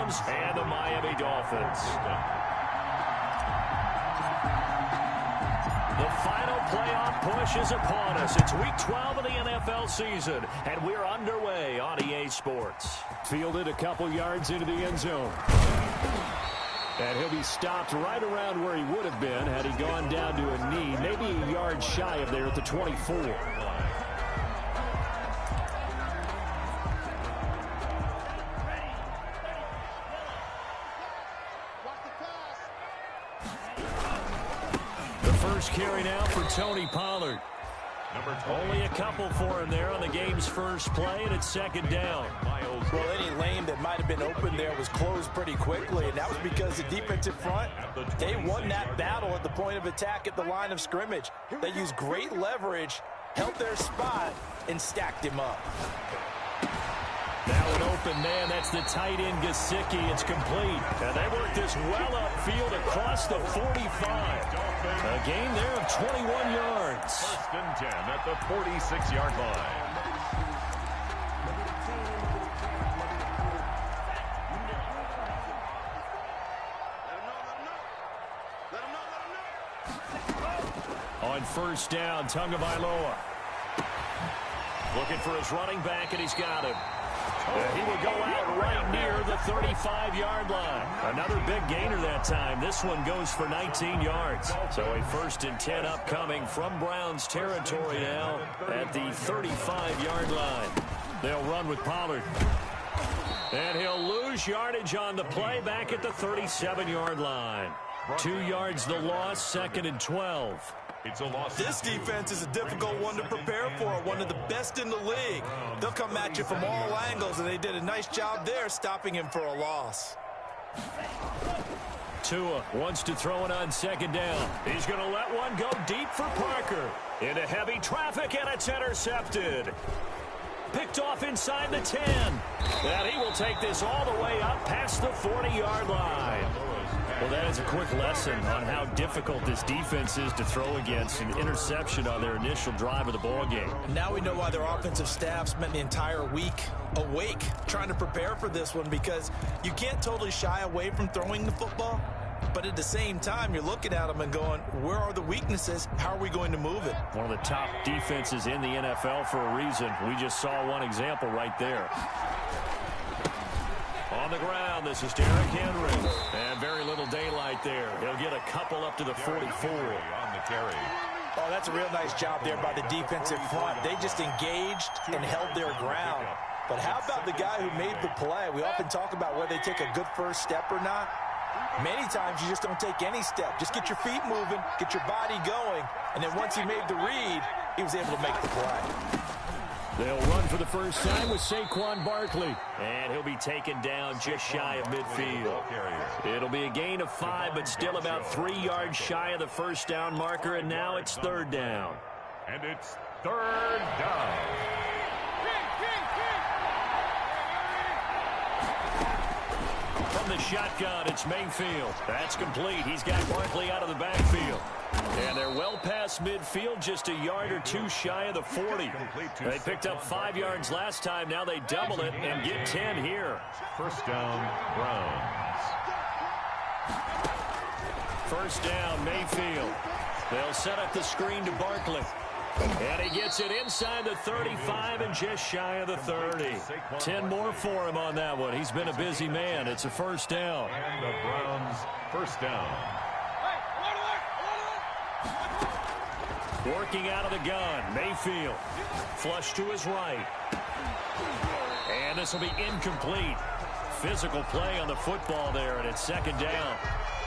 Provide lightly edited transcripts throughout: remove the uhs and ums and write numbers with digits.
Rams and the Miami Dolphins. The final playoff push is upon us. It's Week 12 of the NFL season, and we're underway on EA Sports. Fielded a couple yards into the end zone. And he'll be stopped right around where he would have been had he gone down to a knee, maybe a yard shy of there at the 24. The first carry now for Tony Pollard. Only a couple for him there on the game's first play, and it's second down. Well, any lane that might have been open there was closed pretty quickly, and that was because the defensive front, they won that battle at the point of attack at the line of scrimmage. They used great leverage, held their spot, and stacked him up. Now an open man, that's the tight end Gesicki. It's complete. And they work this well upfield across the 45. A gain there of 21 yards. First and 10 at the 46-yard line. On first down, Tagovailoa. Looking for his running back, and he's got him. He will go out right near the 35-yard line. Another big gainer that time. This one goes for 19 yards. So a first and 10 upcoming from Browns territory now at the 35-yard line. They'll run with Pollard. And he'll lose yardage on the play back at the 37-yard line. 2 yards the loss, second and 12. It's a loss. This defense is a difficult one to prepare for, one of the best in the league. They'll come at you from all angles, and they did a nice job there stopping him for a loss. Tua wants to throw it on second down. He's going to let one go deep for Parker. Into heavy traffic, and it's intercepted. Picked off inside the 10. And he will take this all the way up past the 40-yard line. Well, that is a quick lesson on how difficult this defense is to throw against. An interception on their initial drive of the ballgame. Now we know why their offensive staff spent the entire week awake trying to prepare for this one, because you can't totally shy away from throwing the football. But at the same time, you're looking at them and going, where are the weaknesses? How are we going to move it? One of the top defenses in the NFL for a reason. We just saw one example right there. On the ground, this is Derrick Henry. And very little daylight there. He'll get a couple up to the 44. On the carry. Oh, that's a real nice job there by the defensive front. They just engaged and held their ground. But how about the guy who made the play? We often talk about whether they take a good first step or not. Many times you just don't take any step. Just get your feet moving, get your body going, and then once he made the read, he was able to make the play. They'll run for the first time with Saquon Barkley. And he'll be taken down just shy of midfield. It'll be a gain of 5, but still about 3 yards shy of the first down marker, and now it's third down. And it's third down. From the shotgun, it's Mayfield. That's complete. He's got Barkley out of the backfield. And they're well past midfield, just a yard or two shy of the 40. They picked up 5 yards last time. Now they double it and get 10 here. First down, Browns. First down, Mayfield. They'll set up the screen to Barkley. And he gets it inside the 35 and just shy of the 30. 10 more for him on that one. He's been a busy man. It's a first down. And the Browns first down. Working out of the gun, Mayfield. Flush to his right. And this will be incomplete. Physical play on the football there, and it's second down.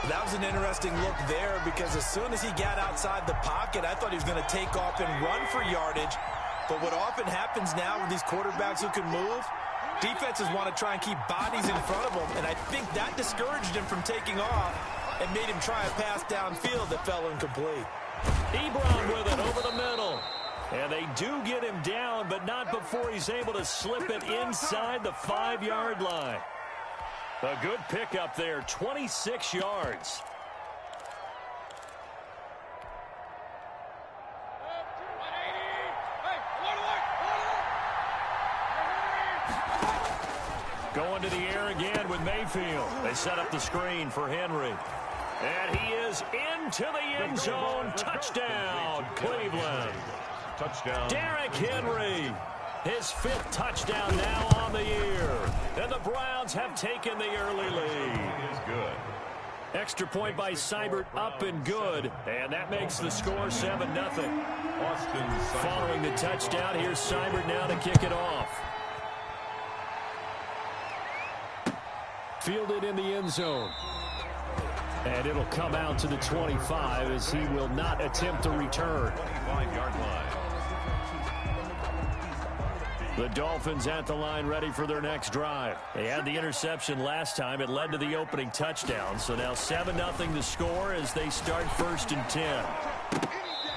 That was an interesting look there, because as soon as he got outside the pocket, I thought he was going to take off and run for yardage. But what often happens now with these quarterbacks who can move, defenses want to try and keep bodies in front of them, and I think that discouraged him from taking off and made him try a pass downfield that fell incomplete. Ebron with it over the middle. And they do get him down, but not before he's able to slip it inside the 5-yard line. A good pickup there, 26 yards. Going to the air again with Mayfield. Mayfield. They set up the screen for Henry. And he is into the end zone. Touchdown, Cleveland. Touchdown. Derrick Henry. His 5th touchdown now on the year. And the Browns have taken the early lead. Is good. Extra point by Seibert, up and good. And that makes the score 7-0. Following the touchdown, here's Seibert now to kick it off. Fielded in the end zone. And it'll come out to the 25 as he will not attempt to return. 25-yard line. The Dolphins at the line ready for their next drive. They had the interception last time. It led to the opening touchdown. So now 7-0 the score as they start 1st and 10.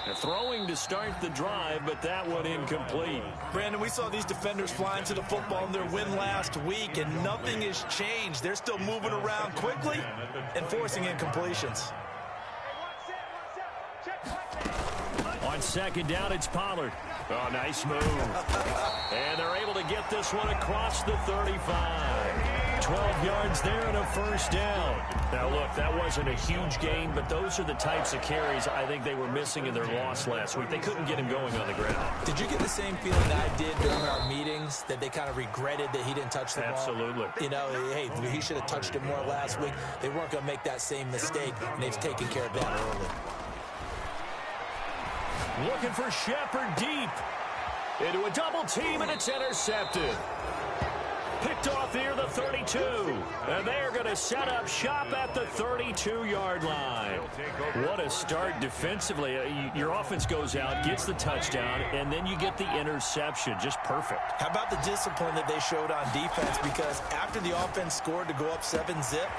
They're throwing to start the drive, but that one incomplete. Brandon, we saw these defenders flying to the football in their win last week, and nothing has changed. They're still moving around quickly and forcing incompletions. On 2nd down, it's Pollard. Oh, nice move. And they're able to get this one across the 35. 12 yards there and a 1st down. Now, look, that wasn't a huge gain, but those are the types of carries I think they were missing in their loss last week. They couldn't get him going on the ground. Did you get the same feeling I did during our meetings, that they kind of regretted that he didn't touch the ball? Absolutely. You know, hey, he should have touched it more last week. They weren't going to make that same mistake, and they've taken care of that early. Looking for Shepard deep. Into a double team, and it's intercepted. Picked off near the 32. And they're going to set up shop at the 32-yard line. What a start defensively. Your offense goes out, gets the touchdown, and then you get the interception. Just perfect. How about the discipline that they showed on defense? Because after the offense scored to go up 7-zip,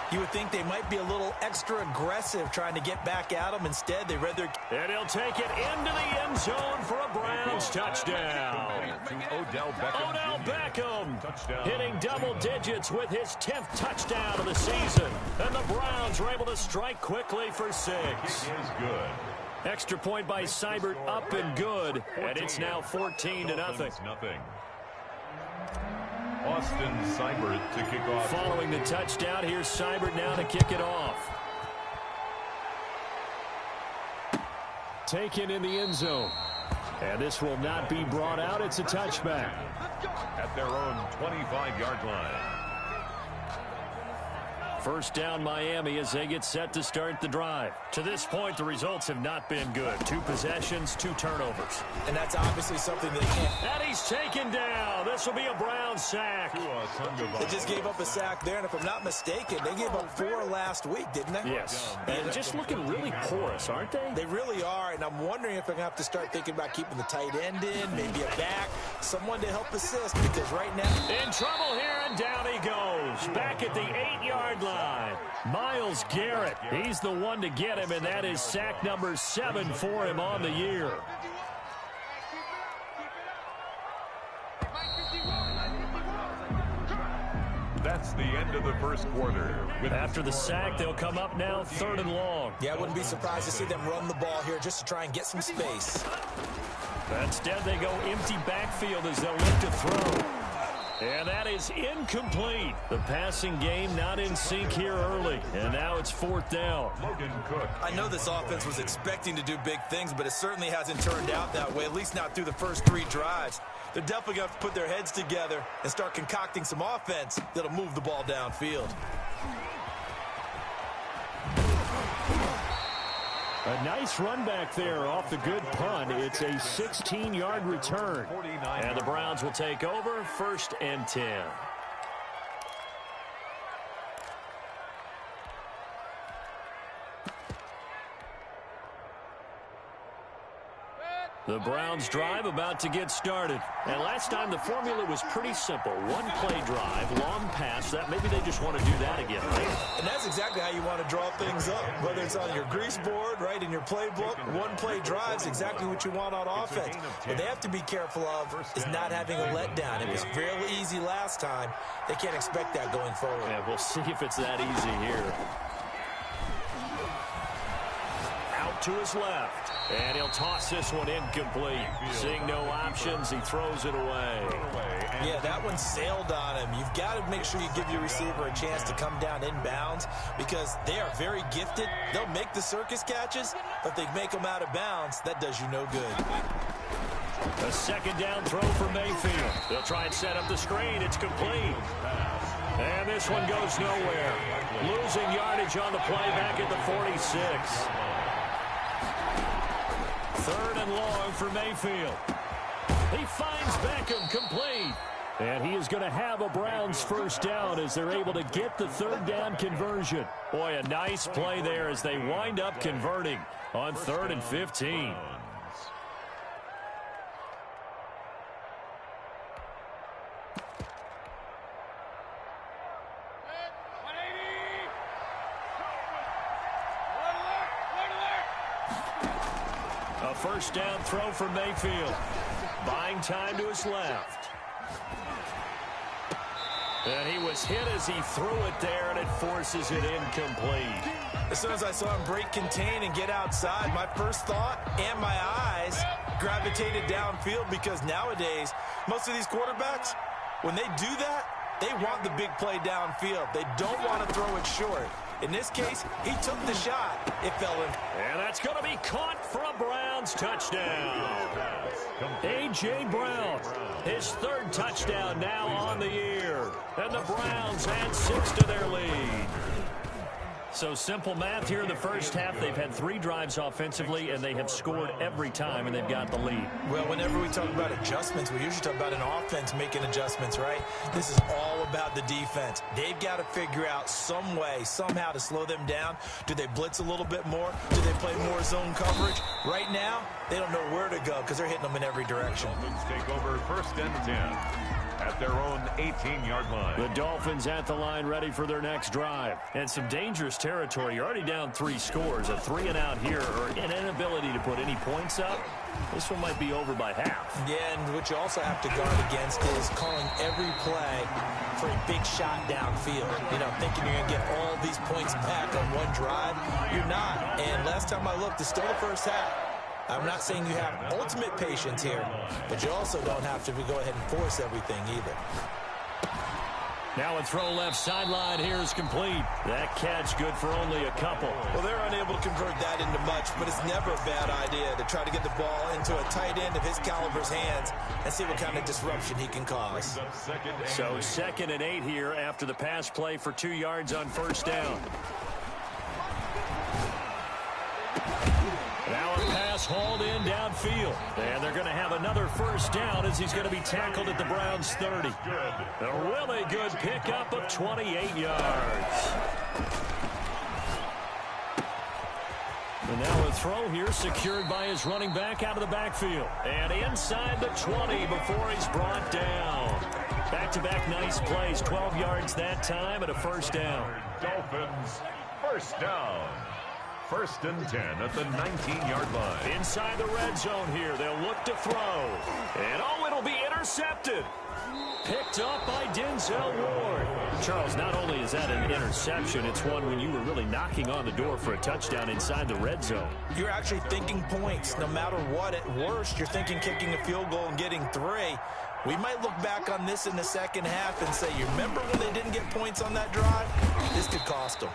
you would think they might be a little extra aggressive trying to get back at them. Instead, they read their... And he'll take it into the end zone for a Browns touchdown. Odell Beckham. Odell Beckham hitting double digits with his 10th touchdown of the season. And the Browns are able to strike quickly for 6. Is good. Extra point by Seibert, up and good. And it's now 14-0. Austin Seibert to kick off. Following the touchdown, here's Seibert now to kick it off. Taken in the end zone. And this will not be brought out. It's a touchback. At their own 25-yard line. 1st down Miami as they get set to start the drive. To this point, the results have not been good. 2 possessions, 2 turnovers. And that's obviously something they can't. And he's taken down. This will be a Brown sack. They just gave up a sack there, and if I'm not mistaken, they gave up 4 last week, didn't they? Yes. And just looking really porous, aren't they? They really are, and I'm wondering if they're going to have to start thinking about keeping the tight end in, maybe a back, someone to help assist, because right now... In trouble here, and down he goes. Back at the 8-yard line. Myles Garrett, he's the one to get him, and that is sack number 7 for him on the year. That's the end of the 1st quarter. After the sack, they'll come up now 3rd and long. Yeah, I wouldn't be surprised to see them run the ball here just to try and get some space. Instead, they go empty backfield as they'll look to throw. And that is incomplete. The passing game not in sync here early. And now it's 4th down. Logan Cook. I know this offense was expecting to do big things, but it certainly hasn't turned out that way, at least not through the first 3 drives. They're definitely going to have to put their heads together and start concocting some offense that'll move the ball downfield. A nice run back there off the good punt. It's a 16-yard return. And the Browns will take over 1st and 10. The Browns drive about to get started. And last time the formula was pretty simple. 1 play drive, long pass. That maybe they just want to do that again, right? And that's exactly how you want to draw things up. Whether it's on your grease board, right, in your playbook, 1 play drive is exactly what you want on offense. What they have to be careful of is not having a letdown. It was fairly easy last time. They can't expect that going forward. Yeah, we'll see if it's that easy here. to his left. And he'll toss this one incomplete. Seeing no options, he throws it away. Yeah, that one sailed on him. You've got to make sure you give your receiver a chance to come down inbounds because they are very gifted. They'll make the circus catches, but if they make them out of bounds, that does you no good. A second down throw for Mayfield. They'll try and set up the screen. It's complete. And this one goes nowhere. Losing yardage on the play back at the 46. Third and long for Mayfield. He finds Beckham complete. And he is going to have a Browns first down as they're able to get the third down conversion. Boy, a nice play there as they wind up converting on 3rd and 15. A first down throw for Mayfield. Buying time to his left. And he was hit as he threw it there, and it forces it incomplete. As soon as I saw him break contain and get outside, my first thought and my eyes gravitated downfield because nowadays, most of these quarterbacks, when they do that, they want the big play downfield. They don't want to throw it short. In this case, he took the shot. It fell in. And that's going to be caught for a Browns touchdown. A.J. Brown, his third touchdown now on the year. And the Browns add 6 to their lead. So simple math here in the first half. They've had 3 drives offensively, and they have scored every time, and they've got the lead. Well, whenever we talk about adjustments, we usually talk about an offense making adjustments, right? This is all about the defense. They've got to figure out some way, somehow to slow them down. Do they blitz a little bit more? Do they play more zone coverage? Right now, they don't know where to go because they're hitting them in every direction. Dolphins take over 1st and 10 at their own 18-yard line. The Dolphins at the line ready for their next drive. And some dangerous territory. You're already down 3 scores. A 3-and-out here or an inability to put any points up. This one might be over by half. Yeah, and what you also have to guard against is calling every play for a big shot downfield. You know, thinking you're going to get all these points back on one drive. You're not. And last time I looked, it's still the first half. I'm not saying you have ultimate patience here, but you also don't have to go ahead and force everything either. Now a throw left sideline here is complete. That catch good for only a couple. Well, they're unable to convert that into much, but it's never a bad idea to try to get the ball into a tight end of his caliber's hands and see what kind of disruption he can cause. So 2nd and 8 here after the pass play for 2 yards on first down. Now a pass hauled in downfield. And they're going to have another first down as he's going to be tackled at the Browns' 30. A really good pickup of 28 yards. And now a throw here secured by his running back out of the backfield. And inside the 20 before he's brought down. Back-to-back nice plays. 12 yards that time and a first down. Dolphins first down. 1st and 10 at the 19-yard line. Inside the red zone here. They'll look to throw. And, it'll be intercepted. Picked up by Denzel Ward. Charles, not only is that an interception, it's one when you were really knocking on the door for a touchdown inside the red zone. You're actually thinking points. No matter what, at worst, you're thinking kicking a field goal and getting 3. We might look back on this in the second half and say, you remember when they didn't get points on that drive? This could cost them.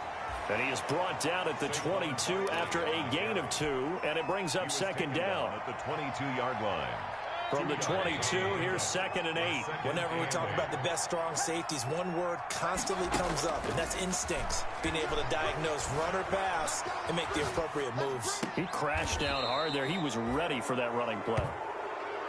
And he is brought down at the 22 after a gain of 2, and it brings up 2nd down. At the 22-yard line. From the 22, here's 2nd and 8. Whenever we talk about the best strong safeties, one word constantly comes up, and that's instincts. Being able to diagnose run or pass and make the appropriate moves. He crashed down hard there. He was ready for that running play.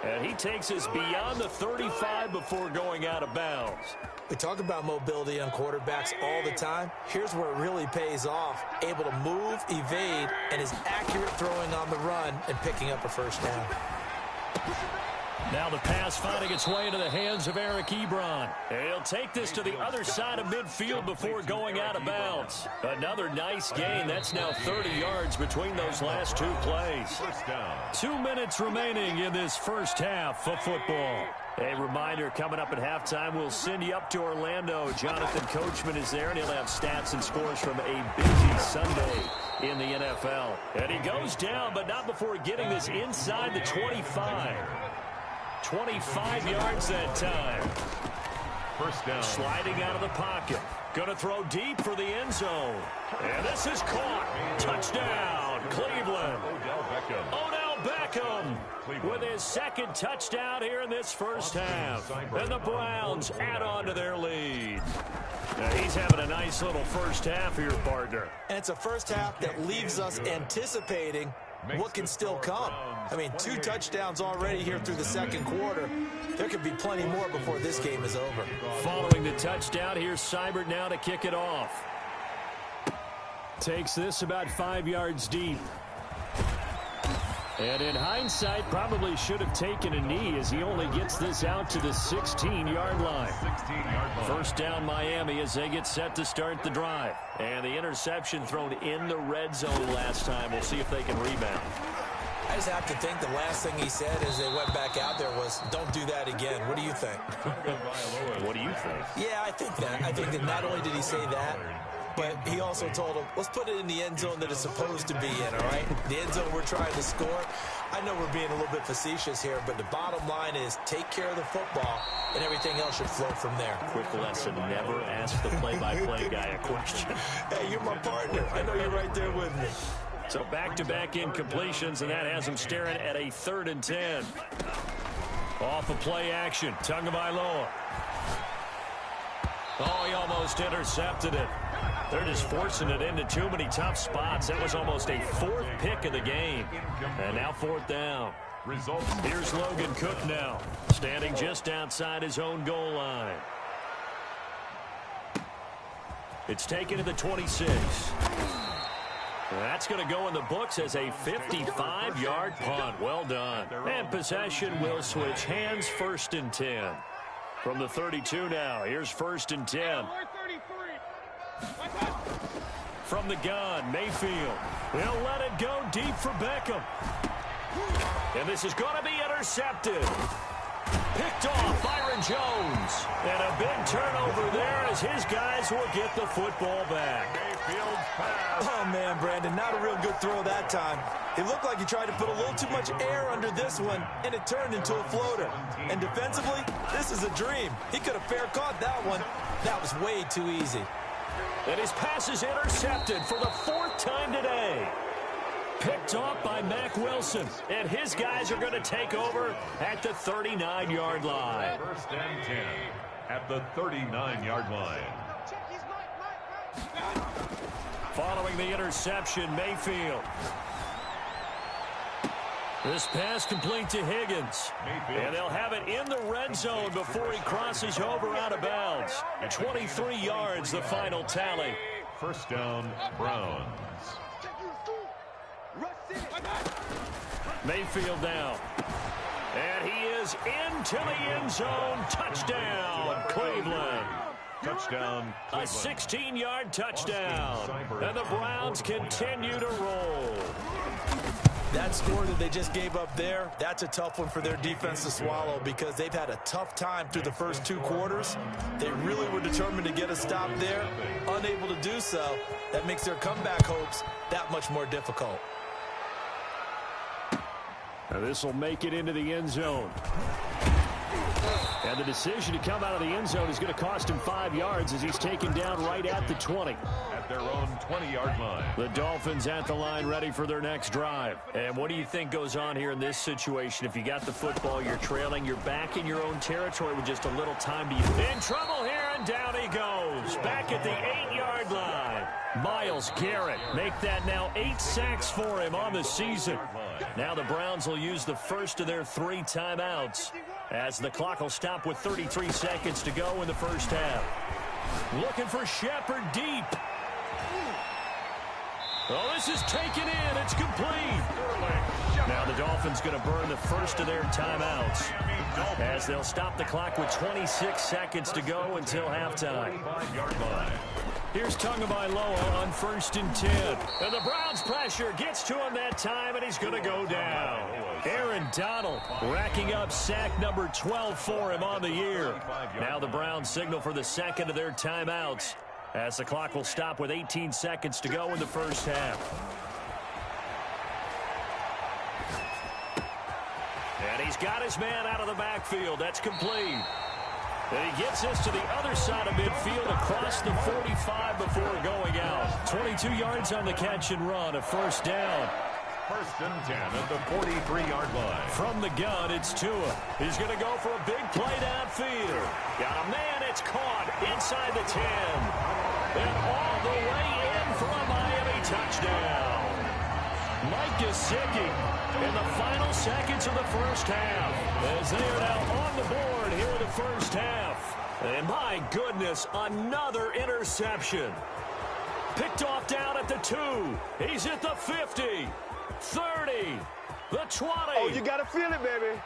And he takes us beyond the 35 before going out of bounds. We talk about mobility on quarterbacks all the time. Here's where it really pays off. Able to move, evade, and is accurate throwing on the run and picking up a first down. Now the pass finding its way into the hands of Eric Ebron. He'll take this to the other side of midfield before going out of bounds. Another nice gain. That's now 30 yards between those last two plays. 2 minutes remaining in this first half of football. A reminder, coming up at halftime, we'll send you up to Orlando. Jonathan Coachman is there, and he'll have stats and scores from a busy Sunday in the NFL. And he goes down, but not before getting this inside the 25. 25 yards that time. First down. Sliding out of the pocket. Going to throw deep for the end zone. And this is caught. Touchdown, Cleveland. Odell Beckham with his second touchdown here in this first half. And the Browns add on to their lead. Now he's having a nice little first half here, partner. And it's a first half that leaves us anticipating what can still come. I mean, 2 touchdowns already here through the second quarter. There could be plenty more before this game is over. Following the touchdown, here's Seibert now to kick it off. Takes this about 5 yards deep. And in hindsight, probably should have taken a knee as he only gets this out to the 16-yard line. First down Miami as they get set to start the drive. And the interception thrown in the red zone last time. We'll see if they can rebound. I just have to think the last thing he said as they went back out there was, don't do that again. What do you think? What do you think? Yeah, I think that. I think that not only did he say that, but he also told him, let's put it in the end zone that it's supposed to be in, all right? The end zone we're trying to score. I know we're being a little bit facetious here, but the bottom line is take care of the football, and everything else should flow from there. Quick lesson, never ask the play-by-play guy a question. Hey, you're my partner. I know you're right there with me. So back-to-back incompletions, and that has him staring at a 3rd and 10. Off of play action, Tagovailoa. Oh, he almost intercepted it. They're just forcing it into too many tough spots. That was almost a 4th pick of the game. And now 4th down. Here's Logan Cook now, standing just outside his own goal line. It's taken to the 26. That's going to go in the books as a 55-yard punt. Well done. And possession will switch hands. 1st and 10. From the 32 now, here's 1st and 10. From the gun, Mayfield. He'll let it go deep for Beckham. And this is going to be intercepted. Picked off Byron Jones. And a big turnover there as his guys will get the football back. Mayfield's pass. Oh, man, Brandon, not a real good throw that time. It looked like he tried to put a little too much air under this one, and it turned into a floater. And defensively, this is a dream. He could have fair caught that one. That was way too easy. And his pass is intercepted for the 4th time today. Picked off by Mack Wilson. And his guys are going to take over at the 39-yard line. 1st and 10 at the 39-yard line. Following the interception, Mayfield. This pass complete to Higgins. And they'll have it in the red zone before he crosses over out of bounds. 23 yards, the final tally. First down, Browns. Mayfield now. And he is into the end zone. Touchdown, Cleveland. Touchdown, A 16-yard touchdown. And the Browns continue to roll. That score that they just gave up there, that's a tough one for their defense to swallow because they've had a tough time through the first 2 quarters. They really were determined to get a stop there. Unable to do so, that makes their comeback hopes that much more difficult. Now this will make it into the end zone. And the decision to come out of the end zone is going to cost him 5 yards as he's taken down right at the 20. At their own 20-yard line. The Dolphins at the line ready for their next drive. And what do you think goes on here in this situation? If you got the football, you're trailing, you're back in your own territory with just a little time to use. In trouble here, and down he goes. Back at the 8-yard line. Myles Garrett make that now 8 sacks for him on the season. Now the Browns will use the first of their 3 timeouts as the clock will stop with 33 seconds to go in the first half. Looking for Shepard deep. Oh, this is taken in. It's complete. Now the Dolphins going to burn the first of their timeouts as they'll stop the clock with 26 seconds to go until halftime. Here's Tagovailoa on 1st and 10. And the Browns pressure gets to him that time, and he's going to go down. Aaron Donald racking up sack number 12 for him on the year. Now the Browns signal for the second of their timeouts as the clock will stop with 18 seconds to go in the first half. And he's got his man out of the backfield. That's complete. And he gets this to the other side of midfield across the 45 before going out. 22 yards on the catch and run, a first down. 1st and 10 at the 43-yard line. From the gun, it's Tua. He's going to go for a big play downfield. Got a man, it's caught inside the 10. And all the way in for a Miami touchdown. Mike Gesicki in the final seconds of the first half as they are now on the board here in the first half. And my goodness, another interception. Picked off down at the 2. He's at the 50, 30, the 20. Oh, you got to feel it, baby.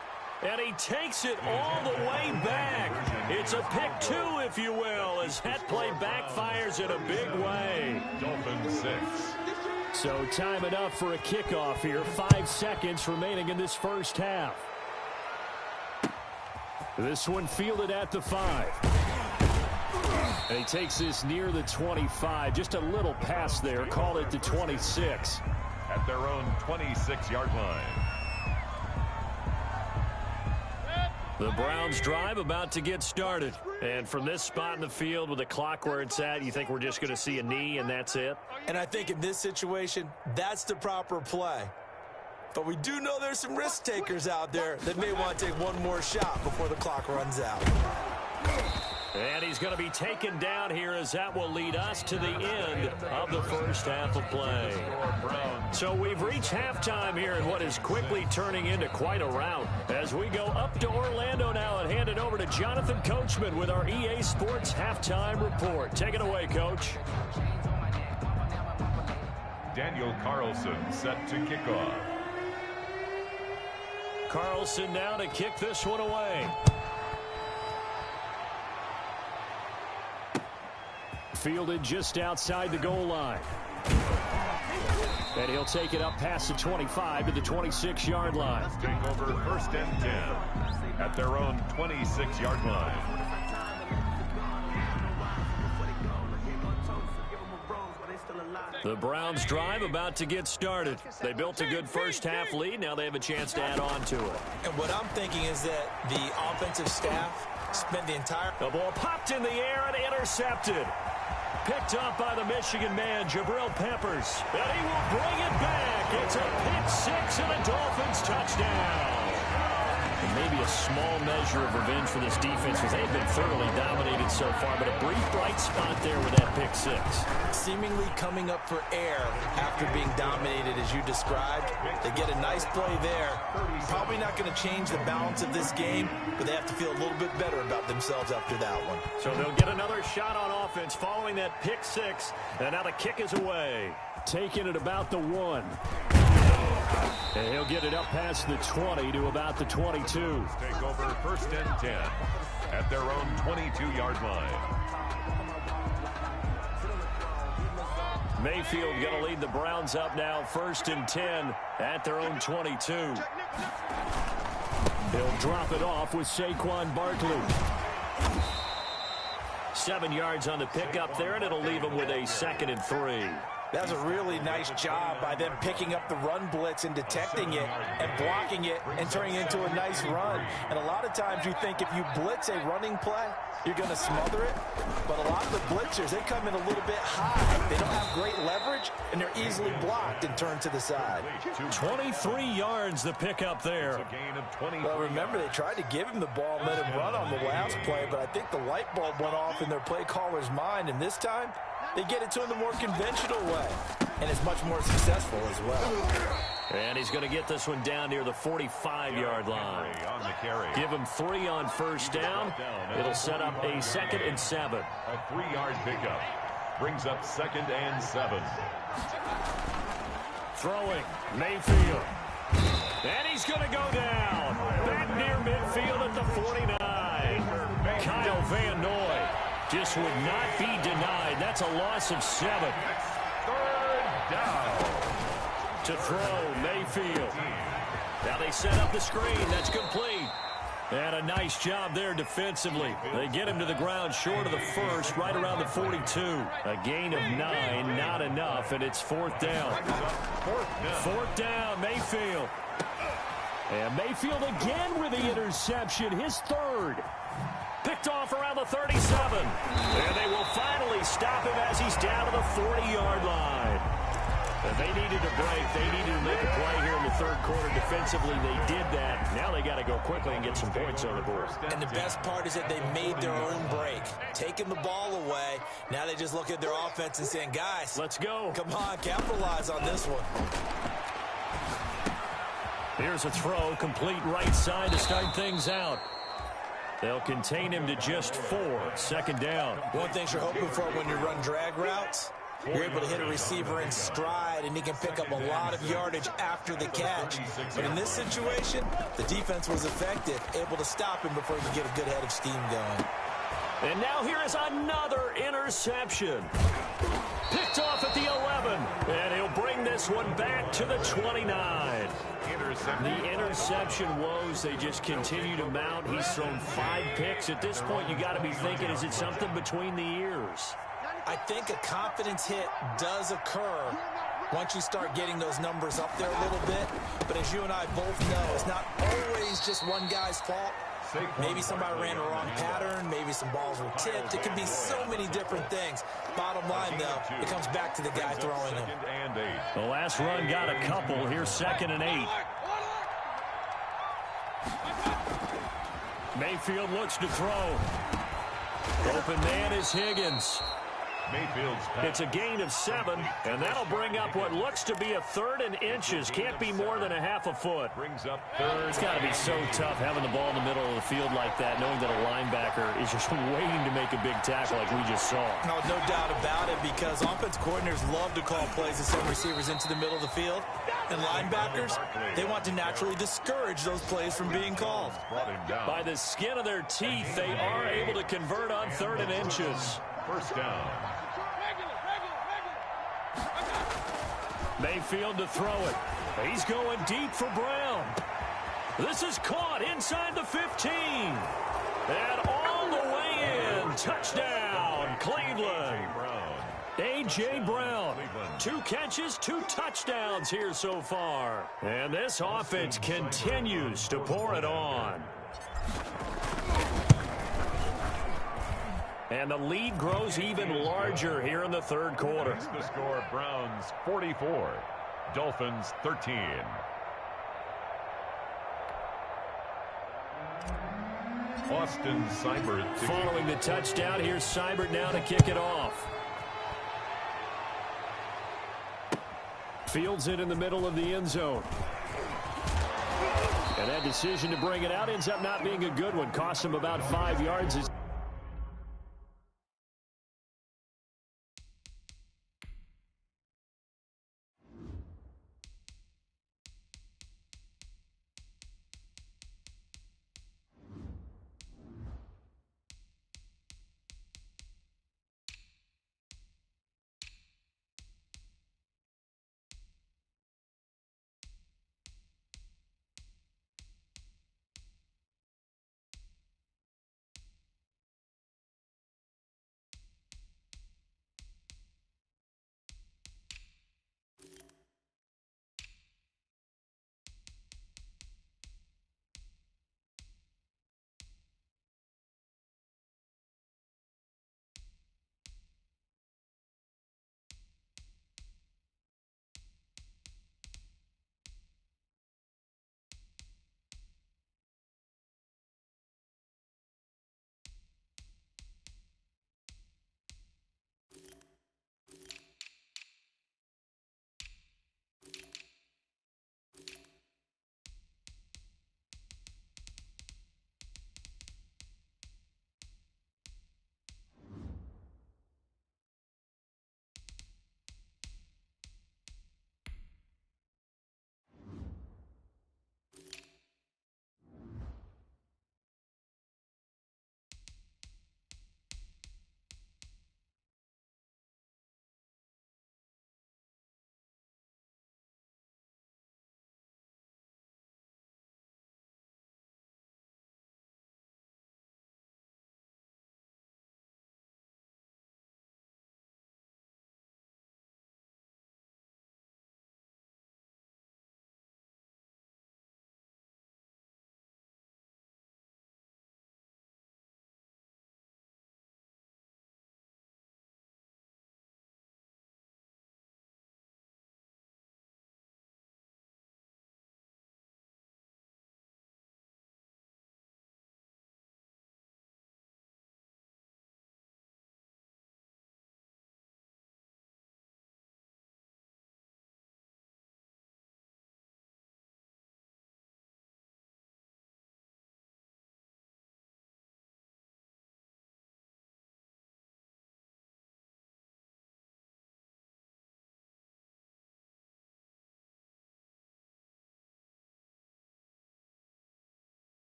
And he takes it all the way back. It's a pick 2, if you will, as that play backfires in a big way. Dolphins 6. So time enough for a kickoff here. 5 seconds remaining in this first half. This one fielded at the 5. And he takes this near the 25. Just a little pass there. Call it the 26. At their own 26-yard line. The Browns drive about to get started. And from this spot in the field with the clock where it's at, you think we're just going to see a knee and that's it? And I think in this situation, that's the proper play. But we do know there's some risk takers out there that may want to take one more shot before the clock runs out. And he's going to be taken down here as that will lead us to the end of the first half of play. So we've reached halftime here in what is quickly turning into quite a rout as we go up to Orlando now and hand it over to Jonathan Coachman with our EA Sports Halftime Report. Take it away, Coach. Daniel Carlson set to kick off. Carlson now to kick this one away. Fielded just outside the goal line. And he'll take it up past the 25 to the 26-yard line. Take over 1st and 10 at their own 26-yard line. The Browns drive about to get started. They built a good first half lead. Now they have a chance to add on to it. And what I'm thinking is that the offensive staff spent the entire... The ball popped in the air and intercepted. Picked up by the Michigan man, Jabril Peppers. And he will bring it back. It's a pick 6 and a Dolphins touchdown. And maybe a small measure of revenge for this defense because they've been thoroughly dominated so far, but a brief bright spot there with that pick 6. Seemingly coming up for air after being dominated as you described. They get a nice play there. Probably not going to change the balance of this game, but they have to feel a little bit better about themselves after that one. So they'll get another shot on offense following that pick 6, and now the kick is away. Taking it about the 1. And he'll get it up past the 20 to about the 22. Take over 1st and 10 at their own 22-yard line. Mayfield going to lead the Browns up now 1st and 10 at their own 22. He'll drop it off with Saquon Barkley. 7 yards on the pickup there, and it'll leave him with a 2nd and 3. That's a really nice job by them picking up the run blitz and detecting it and blocking it and turning it into a nice run. And a lot of times you think if you blitz a running play, you're going to smother it. But a lot of the blitzers, they come in a little bit high. They don't have great leverage, and they're easily blocked and turned to the side. 23 yards the pickup there. Well, remember, they tried to give him the ball and let him run on the last play, but I think the light bulb went off in their play caller's mind, and this time, they get it to him the more conventional way, and it's much more successful as well. And he's going to get this one down near the 45-yard line. Give him 3 on first down. It'll set up a 2nd and 7. A 3-yard pickup. Brings up 2nd and 7. Throwing, Mayfield. And he's going to go down. Back near midfield at the 49. Kyle Van Noy just would not be denied. That's a loss of 7. 3rd down. To throw, Mayfield. Now they set up the screen. That's complete. And a nice job there defensively. They get him to the ground short of the first, right around the 42. A gain of 9, not enough, and it's 4th down. 4th down, Mayfield. And Mayfield again with the interception, his 3rd. Picked off around the 37. And they will finally stop him as he's down to the 40-yard line. And they needed a break. They needed to make a play here in the 3rd quarter. Defensively, they did that. Now they got to go quickly and get some points on the board. And the best part is that they made their own break. Taking the ball away. Now they just look at their offense and saying, guys, let's go. Come on, capitalize on this one. Here's a throw, complete right side to start things out. They'll contain him to just 4. 2nd down. One thing you're hoping for when you run drag routes, you're able to hit a receiver in stride, and he can pick up a lot of yardage after the catch. But in this situation, the defense was effective, able to stop him before he could get a good head of steam going. And now here is another interception. Picked off at the 11. And he'll bring this one back to the 29. The interception woes, they just continue to mount. He's thrown 5 picks. At this point, you got to be thinking, is it something between the ears? I think a confidence hit does occur once you start getting those numbers up there a little bit. But as you and I both know, it's not always just one guy's fault. Maybe somebody ran a wrong pattern. Maybe some balls were tipped. It could be so many different things. Bottom line, though, it comes back to the guy throwing them. The last run got a couple. Here's 2nd and 8. Mayfield looks to throw. Open man is Higgins. It's a gain of 7, and that'll bring up what looks to be a 3rd and inches. Can't be more than a half a foot. Brings up 3rd. It's got to be so tough having the ball in the middle of the field like that, knowing that a linebacker is just waiting to make a big tackle like we just saw. No doubt about it, because offense coordinators love to call plays and send receivers into the middle of the field. And linebackers, they want to naturally discourage those plays from being called. By the skin of their teeth, they are able to convert on 3rd and inches. 1st down. Mayfield to throw it. He's going deep for Brown. This is caught inside the 15. And all the way in. Touchdown, Cleveland. A.J. Brown. 2 catches, 2 touchdowns here so far. And this offense continues to pour it on. And the lead grows even larger here in the 3rd quarter. That's the score, Browns 44, Dolphins 13. Austin Seibert. Following the touchdown, here's Seibert now to kick it off. Fields it in the middle of the end zone. And that decision to bring it out ends up not being a good one. Cost him about 5 yards.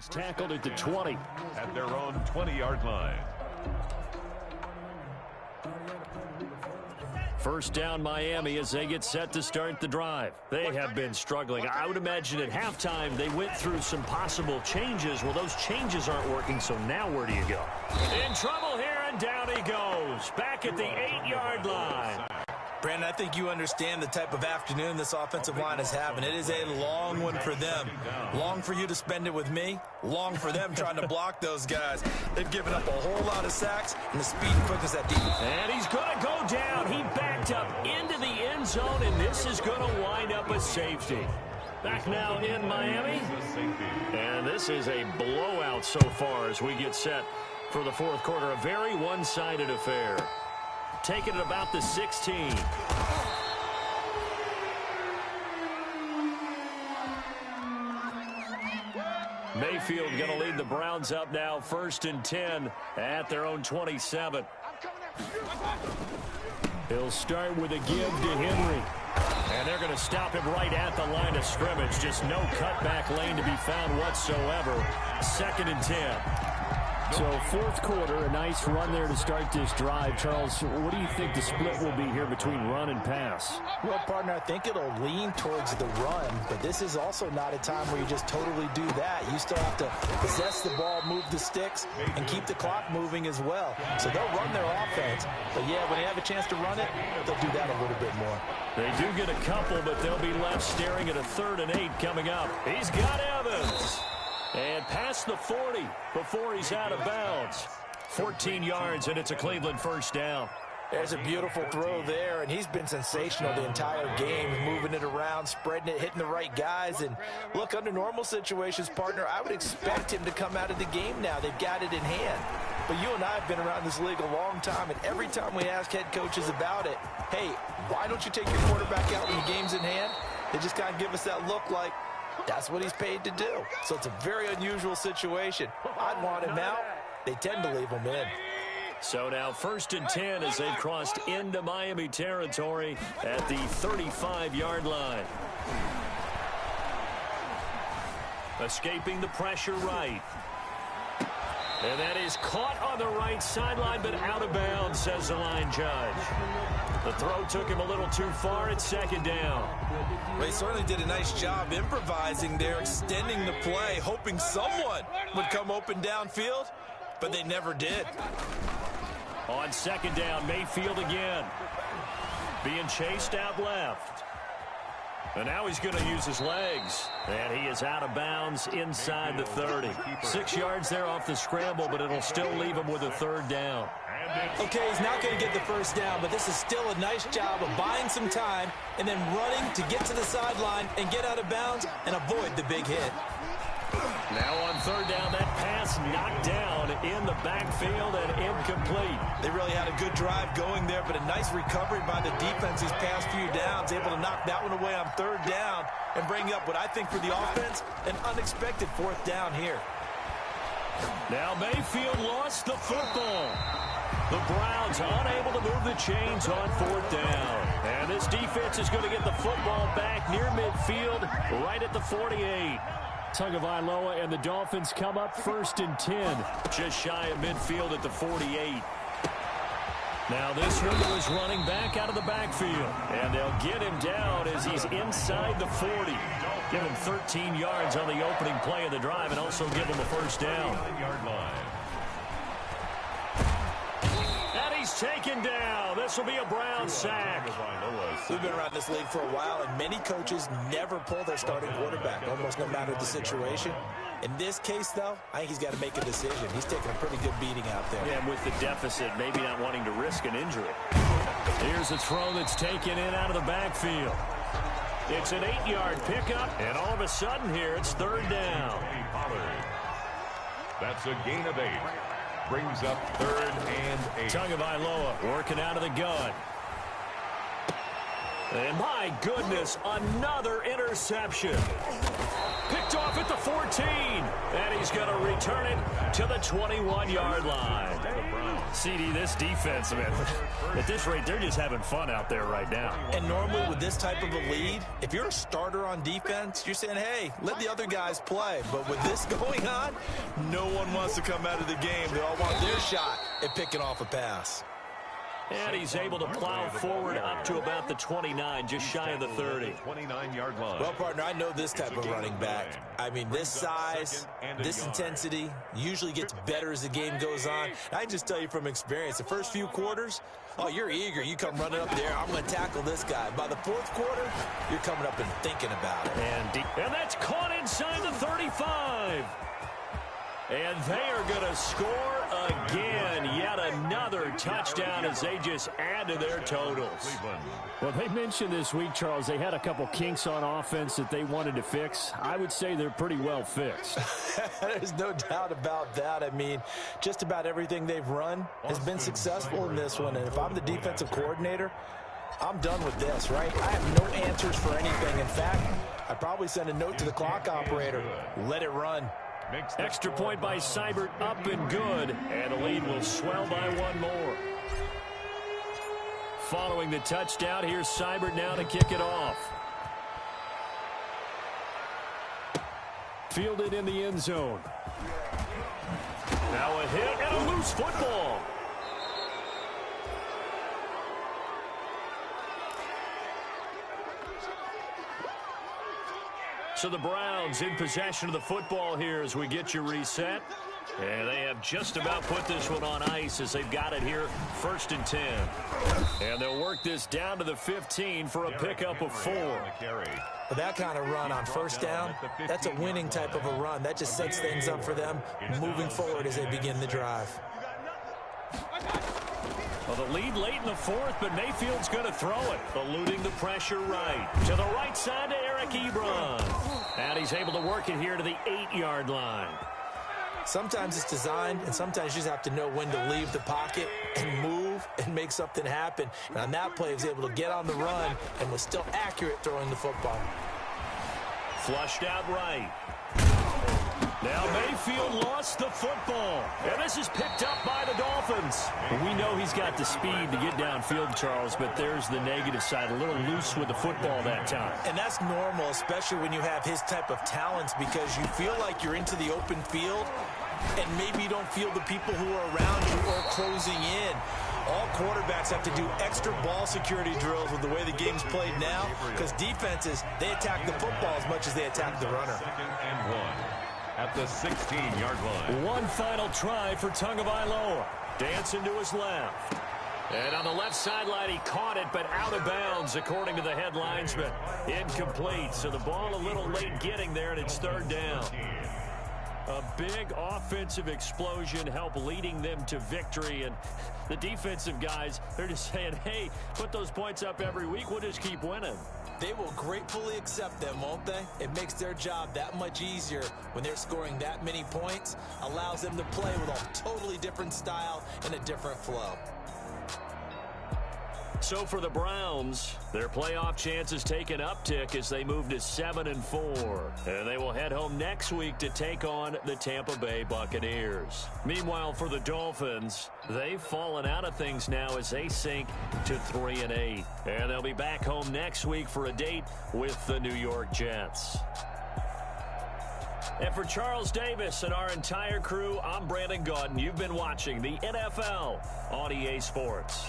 He's tackled at the 20. At their own 20-yard line. First down Miami as they get set to start the drive. They have been struggling. I would imagine at halftime they went through some possible changes. Well, those changes aren't working, so now where do you go? In trouble here, and down he goes. Back at the 8-yard line. Brandon, I think you understand the type of afternoon this offensive line is having. It is a long one for them. Long for you to spend it with me. Long for them trying to block those guys. They've given up a whole lot of sacks and the speed and quickness that defense. And he's going to go down. He backed up into the end zone, and this is going to wind up a safety. Back now in Miami. And this is a blowout so far as we get set for the fourth quarter. A very one-sided affair. Taking it about the 16. Mayfield going to lead the Browns up now, 1st and 10 at their own 27. He'll start with a give to Henry. And they're going to stop him right at the line of scrimmage. Just no cutback lane to be found whatsoever. 2nd and 10. So fourth quarter, a nice run there to start this drive. Charles, what do you think the split will be here between run and pass? Well, partner, I think it'll lean towards the run, but this is also not a time where you just totally do that. You still have to possess the ball, move the sticks, and keep the clock moving as well. So they'll run their offense, but yeah, when they have a chance to run it, they'll do that a little bit more. They do get a couple, but they'll be left staring at a 3rd and 8 coming up. He's got Evans. And past the 40 before he's out of bounds. 14 yards, and it's a Cleveland first down. There's a beautiful throw there, and he's been sensational the entire game, moving it around, spreading it, hitting the right guys. And look, under normal situations, partner, I would expect him to come out of the game now. They've got it in hand. But you and I have been around this league a long time, and every time we ask head coaches about it, hey, why don't you take your quarterback out when the game's in hand? They just kind of give us that look like, that's what he's paid to do. So it's a very unusual situation. I'd want him out. They tend to leave him in. So now 1st and 10 as they've crossed into Miami territory at the 35-yard line. Escaping the pressure right. And that is caught on the right sideline, but out of bounds, says the line judge. The throw took him a little too far at 2nd down. Well, he certainly did a nice job improvising there, extending the play, hoping someone would come open downfield, but they never did. On 2nd down, Mayfield again. Being chased out left. And now he's going to use his legs. And he is out of bounds inside the 30. 6 yards there off the scramble, but it'll still leave him with a 3rd down. Okay, he's not going to get the first down, but this is still a nice job of buying some time and then running to get to the sideline and get out of bounds and avoid the big hit. Now on 3rd down, that pass knocked down in the backfield and incomplete. They really had a good drive going there, but a nice recovery by the defense these past few downs, able to knock that one away on 3rd down and bring up what I think for the offense, an unexpected 4th down here. Now Mayfield lost the football. The Browns unable to move the chains on 4th down. And this defense is going to get the football back near midfield, right at the 48. Tagovailoa and the Dolphins come up 1st and 10. Just shy of midfield at the 48. Now this one was running back out of the backfield. And they'll get him down as he's inside the 40. Give him 13 yards on the opening play of the drive and also give him a 1st down. And he's taken down. This will be a Brown sack. We've been around this league for a while, and many coaches never pull their starting quarterback, almost no matter the situation. In this case, though, I think he's got to make a decision. He's taking a pretty good beating out there. Yeah, with the deficit, maybe not wanting to risk an injury. Here's a throw that's taken in out of the backfield. It's an 8-yard pickup, and all of a sudden here, it's 3rd down. That's a gain of 8. Brings up 3rd and 8. Tagovailoa working out of the gun. And my goodness, another interception. Picked off at the 14. And he's going to return it to the 21-yard line. CD, this defense, man, at this rate, they're just having fun out there right now. And normally with this type of a lead, if you're a starter on defense, you're saying, hey, let the other guys play. But with this going on, no one wants to come out of the game. They all want their shot at picking off a pass. And he's able to plow forward up to about the 29, just shy of the 30. 29-yard line. Well, partner, I know this type of running back. I mean, this size, this intensity usually gets better as the game goes on. I just tell you from experience, the first few quarters, oh, you're eager. You come running up there, I'm going to tackle this guy. By the fourth quarter, you're coming up and thinking about it. And that's caught inside the 35. And they are going to score again. Yet another touchdown as they just add to their totals. Well, they mentioned this week, Charles, they had a couple kinks on offense that they wanted to fix. I would say they're pretty well fixed. There's no doubt about that. I mean, just about everything they've run has been successful in this one. And if I'm the defensive coordinator, I'm done with this, right? I have no answers for anything. In fact, I'd probably send a note to the clock operator. Let it run. Extra point by Seibert, up and good. And the lead will swell by one more. Following the touchdown, here's Seibert now to kick it off. Fielded in the end zone. Now a hit and a loose football. So the Browns in possession of the football here as we get you reset. And they have just about put this one on ice as they've got it here, 1st and 10. And they'll work this down to the 15 for a pickup of 4. But that kind of run on first down, that's a winning type of a run. That just sets things up for them moving forward as they begin the drive. Well, the lead late in the 4th, but Mayfield's going to throw it, eluding the pressure right. To the right side to Eric Ebron. And he's able to work it here to the 8-yard line. Sometimes it's designed, and sometimes you just have to know when to leave the pocket and move and make something happen. And on that play, he was able to get on the run and was still accurate throwing the football. Flushed out right. Now Mayfield lost the football. And this is picked up by the Dolphins. We know he's got the speed to get downfield, Charles, but there's the negative side. A little loose with the football that time. And that's normal, especially when you have his type of talents, because you feel like you're into the open field and maybe you don't feel the people who are around you or closing in. All quarterbacks have to do extra ball security drills with the way the game's played now, because defenses, they attack the football as much as they attack the runner. 2nd and 1 at the 16-yard line. One final try for Tagovailoa. Dancing to his left. And on the left sideline, he caught it, but out of bounds, according to the head linesman. Incomplete, so the ball a little late getting there, and it's 3rd down. A big offensive explosion helped leading them to victory, and the defensive guys, they're just saying, hey, put those points up every week, we'll just keep winning. They will gratefully accept them, won't they? It makes their job that much easier when they're scoring that many points, allows them to play with a totally different style and a different flow. So for the Browns, their playoff chances take an uptick as they move to 7-4. And they will head home next week to take on the Tampa Bay Buccaneers. Meanwhile, for the Dolphins, they've fallen out of things now as they sink to 3-8. And they'll be back home next week for a date with the New York Jets. And for Charles Davis and our entire crew, I'm Brandon Gaudin. You've been watching the NFL on EA Sports.